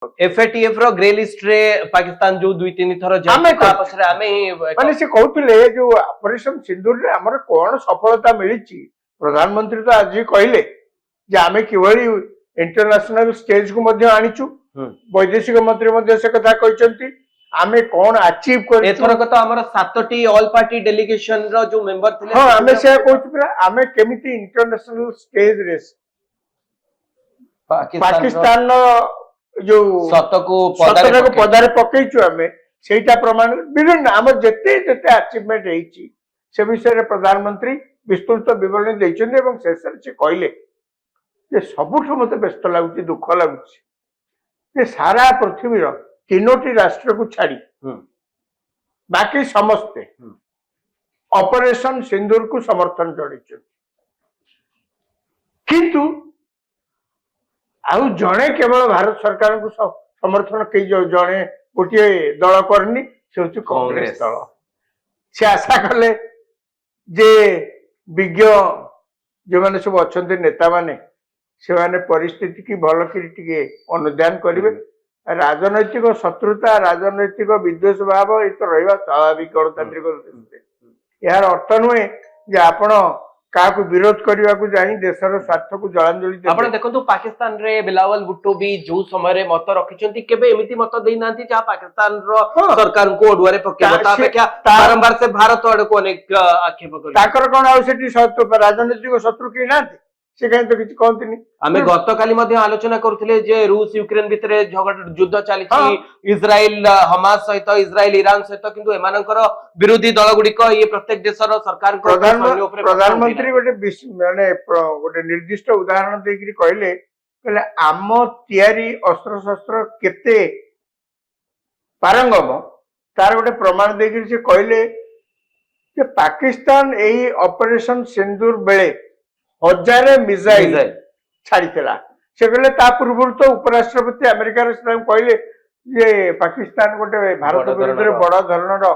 FATF रो grey list रे पाकिस्तान जो 2-3 थर आमे ता पछरे आमे माने से कहउतले जो ऑपरेशन सिंदूर रे हमर कोन सफलता मिलिची प्रधानमंत्री तो आज कहले जे आमे किवली इंटरनेशनल स्टेज को मध्ये आनिचु वैदेशिक मंत्री मध्ये से कथा कहचंती आमे कोन अचीव कर एथर कत हमर 7टी ऑल पार्टी डेलीगेशन रो जो मेंबर थिले हां आमे से कहउतला आमे केमिति इंटरनेशनल स्टेज रे पाकिस्तान जो सतको पदारे पकईचु आमे सेटा प्रमाण विभिन्न आम जेते जेते अचीवमेंट हेची से विषय रे प्रधानमंत्री विस्तृत विवरण दैछन एवं शेषर से कहले जे सबुठ मते व्यस्त लागुची दुख लागुची जे सारा पृथ्वी रो तीनोटी राष्ट्र को छाड़ी बाकी समस्ते ऑपरेशन सिंदूर को समर्थन जणैछन किंतु आउ जणे केवल भारत सरकार को समर्थन कई जणे गोटे दल करनी से हूँ कांग्रेस दल से आशा कले जे विज्ञ जो मैंने सब अच्छा नेता माने से माने परिस्थिति की भल कि अनुध्यान करेंगे राजनैतिक शत्रुता राजनैतिक विद्वेष भाव ये तो रहा स्वाभाविक गणतांत्रिक यार अर्थ नुहे जे आपण काकु विरोध करने को जाई देशर स्वार्थ को जलांजलि आपण देखंतु पाकिस्तान रे बिलावल भुट्टो भी जो समय रे मत रखिचंती केबे एमिति मत देई नांती जा पाकिस्तान रो सरकार को ओडुआरे पके बता अपेक्षा बारंबार से भारत आड़ को अनेक आक्षेप कर ताकर कोन आवश्यकता शत्रु राजनीतिक शत्रु की नांती से कहीं तो किछ कहंतिनी आमे गत काली मध्ये आलोचना करथिले जे रूस यूक्रेन भितरे झगड़ा युद्ध चलीछि इजराइल हमास सहित इजराइल ईरान सहित किंतु एमानकर विरोधी दल गुडी को ये प्रत्येक देशर सरकार को प्रधानमंत्री गोटे माने गोटे निर्दिष्ट उदाहरण देकरी कहले आम तयारी अस्त्र शस्त्र केते पारंगम तार गोटे प्रमाण देकरी से कहले कि पाकिस्तान एही ऑपरेशन सिंदूर बेले 1000 मिसाइल छाड़ी से कहले ता पूर्व तो उपराष्ट्रपति अमेरिका कहले जे पाकिस्तान गोटे भारत विरुद्ध बड़ धरण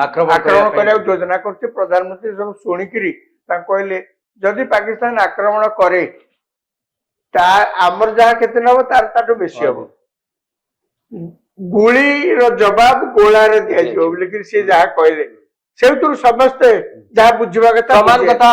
आक्रमण करने योजना करते प्रधानमंत्री सब शुणिकी कहले जदि पाकिस्तान आक्रमण करे आमर जहाँ केते नब तार बेसी हम गुली जवाब गोलार दिया लेकिन सी जहाँ कहले से समस्ते जहाँ बुझा समान कथा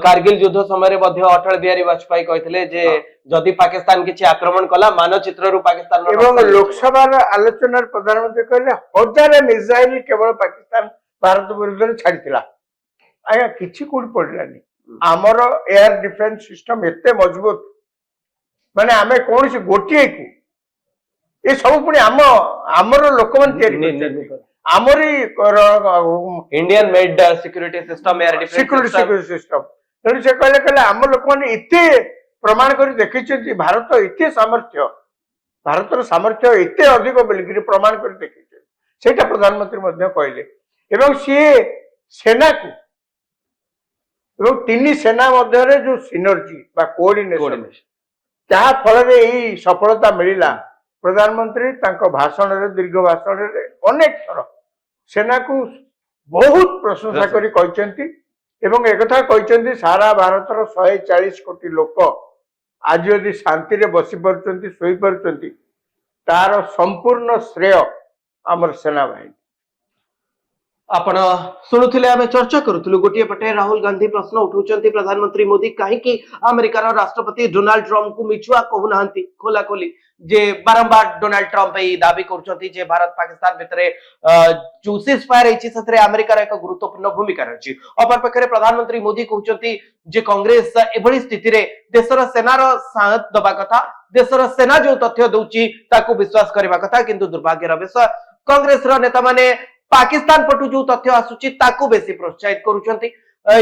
कारगिल युद्ध समय अटल बिहारी वाजपेयी कहते जे जदि पाकिस्तान किसी आक्रमण कला मानचित्र पाकिस्तान एवं लोकसभा आलोचना प्रधानमंत्री कहले 1000 मिसाइल केवल पाकिस्तान भारत विरुद्ध छाड़ी आज्ञा किसी कौट पड़ानी आमर एयर डिफेन्स सिस्टम एते मजबूत माने आमे कौन सी गोटे को ये सब पुणी आमर लोक Amri Indian made security system air security system तेणु से कहले आम लोक मैंने इतने प्रमाण कर देखी भारत इतने सामर्थ्य भारतर सामर्थ्य इतने अधिक बोलिक प्रमाण कर देखी सेटा प्रधानमंत्री कहले एवं सी सेना को एवं तीन सेना मध्य जो सिनर्जी कोऑर्डिनेशन जहाँ फल सफलता मिलला प्रधानमंत्री भाषण दीर्घ भाषण अनेक थर सेना को बहुत प्रशंसा करी कहचंती एवं एक कथा कहचंती सारा भारतर 140 कोटी लोक आज यदि शांति रे बसी परचंती सोई परचंती तार संपूर्ण श्रेय आमर सेना बाहिनी आपण शुणुले आम चर्चा करूँ गोटे पटे राहुल गांधी प्रश्न उठाउछंती प्रधानमंत्री मोदी कहीं अमेरिकार राष्ट्रपति डोनाल्ड ट्रंप को मिछुआ कहूना खोला खोली जे बारंबार डोनाल्ड ट्रंप यही दाबी करछंती जे भारत पाकिस्तान भितरे जो सीजफायर होइछि सतरे अमेरिकार एक गुरुत्वपूर्ण भूमिका रही अपर पक्षरे प्रधानमंत्री मोदी कहउछंती जे कांग्रेस एभली स्थिति रे देशर सेनार साथ दबा कथा देशर सेना जो तथ्य दउछि ताकू विश्वास करबा कथा किंतु दुर्भाग्यर विषय कांग्रेस रो नेता माने पाकिस्तान पटु जो तथ्य आसुची ताकू बेसी प्रोत्साहित करूछंती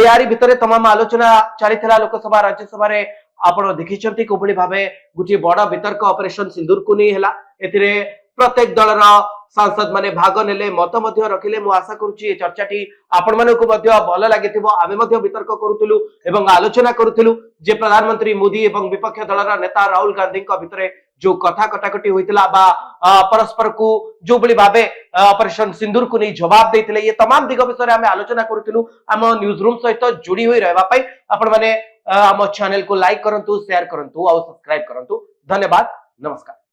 यारी भितरे तमाम आलोचना चलीथिला लोकसभा राज्यसभा रे आपण देखिछंती कोभली भाबे गुटी बड़ा वितर्क ऑपरेशन सिंदूर को नहीं हैला एथिरे प्रत्येक दलर सांसद माने भाग नेले मत मध्य रखिले मु आशा करूची ए चर्चाटी आपण मानको मध्य भल लागिथिबो आमे मध्य वितर्क करूतलु एवं आलोचना करूतलु जे प्रधानमंत्री मोदी एवं विपक्ष दलर नेता राहुल गांधी को भितरे जो कथा कटाकटी होइतिला बा परस्पर को जो बली भाबे ऑपरेशन सिंदूर को नहीं जवाब देथिले ये तमाम दिग विषय आमे आलोचना करूतलु आम न्यूज रूम सहित जोड़ी होई रहबा पई आपण माने आम चैनल को लाइक करंतु शेयर करंतु और सब्सक्राइब करंतु धन्यवाद नमस्कार।